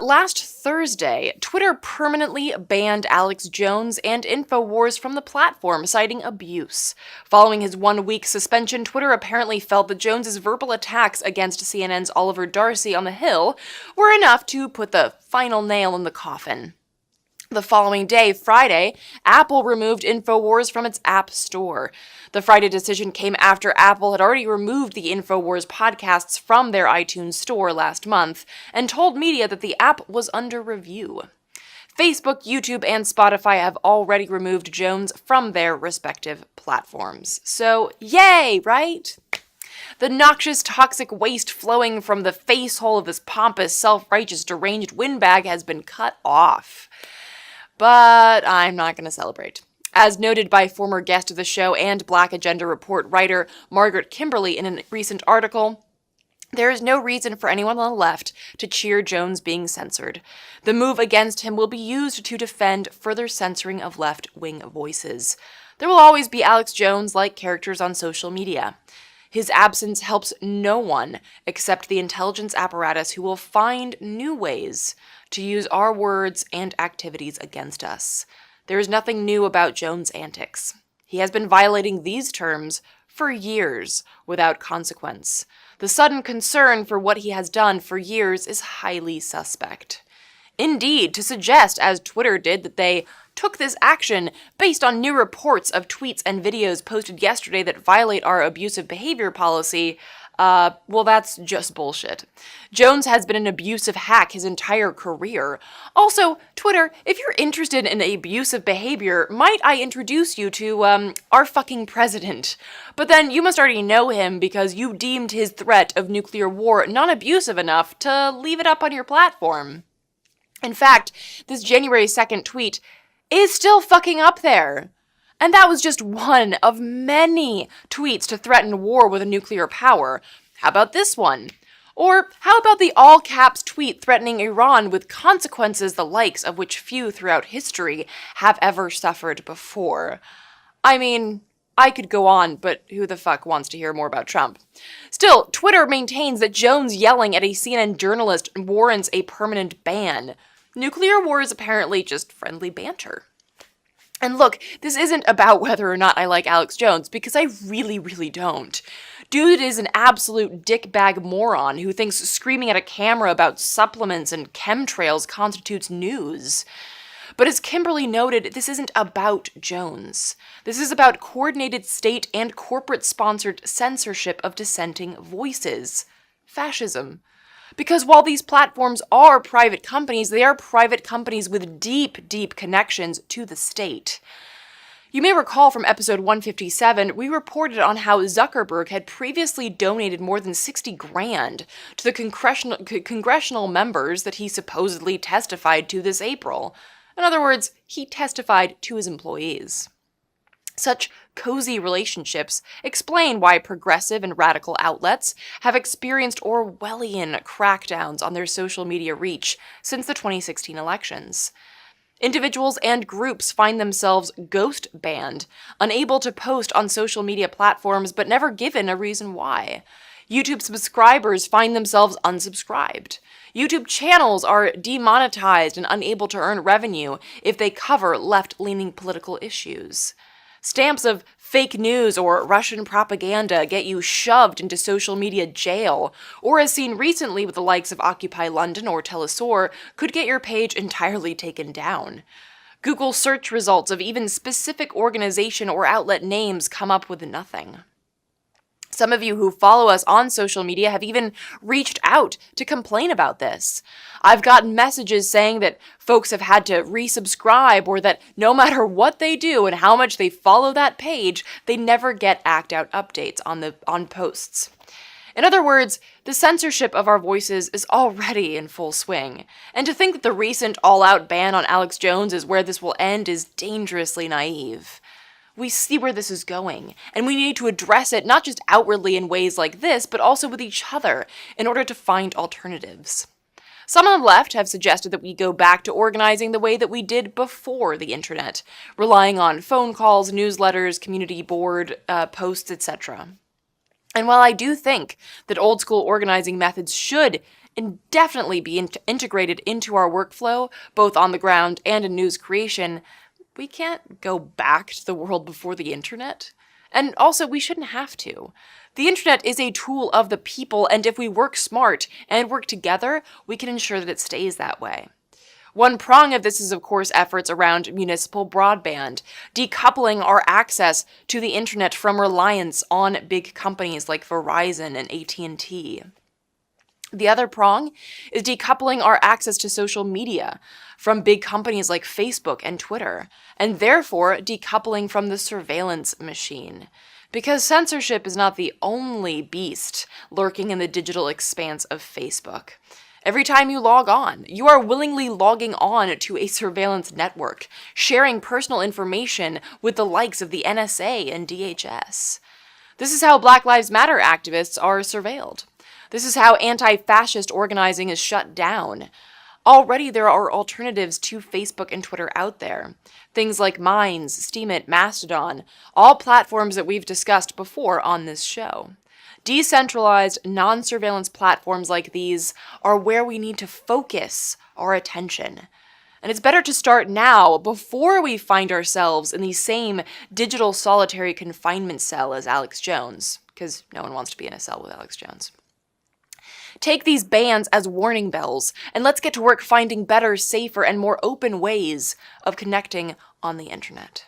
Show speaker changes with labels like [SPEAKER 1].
[SPEAKER 1] last Thursday, Twitter permanently banned Alex Jones and InfoWars from the platform, citing abuse. Following his 1-week suspension, Twitter apparently felt that Jones's verbal attacks against CNN's Oliver Darcy on the Hill were enough to put the final nail in the coffin. The following day, Friday, Apple removed InfoWars from its App Store. The Friday decision came after Apple had already removed the InfoWars podcasts from their iTunes store last month and told media that the app was under review. Facebook, YouTube, and Spotify have already removed Jones from their respective platforms. So, yay, right? The noxious, toxic waste flowing from the face hole of this pompous, self-righteous, deranged windbag has been cut off. But I'm not going to celebrate. As noted by former guest of the show and Black Agenda Report writer Margaret Kimberly in a recent article, there is no reason for anyone on the left to cheer Jones being censored. The move against him will be used to defend further censoring of left-wing voices. There will always be Alex Jones-like characters on social media. His absence helps no one except the intelligence apparatus who will find new ways to use our words and activities against us. There is nothing new about Jones' antics. He has been violating these terms for years without consequence. The sudden concern for what he has done for years is highly suspect. Indeed, to suggest, as Twitter did, that they took this action based on new reports of tweets and videos posted yesterday that violate our abusive behavior policy, well, that's just bullshit. Jones has been an abusive hack his entire career. Also, Twitter, if you're interested in abusive behavior, might I introduce you to, our fucking president? But then you must already know him because you deemed his threat of nuclear war non-abusive enough to leave it up on your platform. In fact, this January 2nd tweet is still fucking up there. And that was just one of many tweets to threaten war with a nuclear power. How about this one? Or how about the all-caps tweet threatening Iran with consequences the likes of which few throughout history have ever suffered before? I mean, I could go on, but who the fuck wants to hear more about Trump? Still, Twitter maintains that Jones yelling at a CNN journalist warrants a permanent ban. Nuclear war is apparently just friendly banter. And look, this isn't about whether or not I like Alex Jones, because I really, really don't. Dude is an absolute dickbag moron who thinks screaming at a camera about supplements and chemtrails constitutes news. But as Kimberly noted, this isn't about Jones. This is about coordinated state and corporate-sponsored censorship of dissenting voices. Fascism. Because while these platforms are private companies, they are private companies with deep, deep connections to the state. You may recall from episode 157, we reported on how Zuckerberg had previously donated more than $60,000 to the congressional members that he supposedly testified to this April. In other words, he testified to his employees. Such cozy relationships explain why progressive and radical outlets have experienced Orwellian crackdowns on their social media reach since the 2016 elections. Individuals and groups find themselves ghost banned, unable to post on social media platforms but never given a reason why. YouTube subscribers find themselves unsubscribed. YouTube channels are demonetized and unable to earn revenue if they cover left-leaning political issues. Stamps of fake news or Russian propaganda get you shoved into social media jail, or as seen recently with the likes of Occupy London or Telesaur, could get your page entirely taken down. Google search results of even specific organization or outlet names come up with nothing. Some of you who follow us on social media have even reached out to complain about this. I've gotten messages saying that folks have had to resubscribe or that no matter what they do and how much they follow that page, they never get act-out updates on posts. In other words, the censorship of our voices is already in full swing. And to think that the recent all-out ban on Alex Jones is where this will end is dangerously naive. We see where this is going, and we need to address it not just outwardly in ways like this, but also with each other in order to find alternatives. Some on the left have suggested that we go back to organizing the way that we did before the internet, relying on phone calls, newsletters, community board posts, etc. And while I do think that old-school organizing methods should indefinitely be integrated into our workflow, both on the ground and in news creation, we can't go back to the world before the internet. And also, we shouldn't have to. The internet is a tool of the people, and if we work smart and work together, we can ensure that it stays that way. One prong of this is, of course, efforts around municipal broadband, decoupling our access to the internet from reliance on big companies like Verizon and AT&T. The other prong is decoupling our access to social media from big companies like Facebook and Twitter, and therefore decoupling from the surveillance machine. Because censorship is not the only beast lurking in the digital expanse of Facebook. Every time you log on, you are willingly logging on to a surveillance network, sharing personal information with the likes of the NSA and DHS. This is how Black Lives Matter activists are surveilled. This is how anti-fascist organizing is shut down. Already there are alternatives to Facebook and Twitter out there. Things like Minds, Steemit, Mastodon, all platforms that we've discussed before on this show. Decentralized, non-surveillance platforms like these are where we need to focus our attention. And it's better to start now, before we find ourselves in the same digital solitary confinement cell as Alex Jones, because no one wants to be in a cell with Alex Jones. Take these bans as warning bells, and let's get to work finding better, safer, and more open ways of connecting on the internet.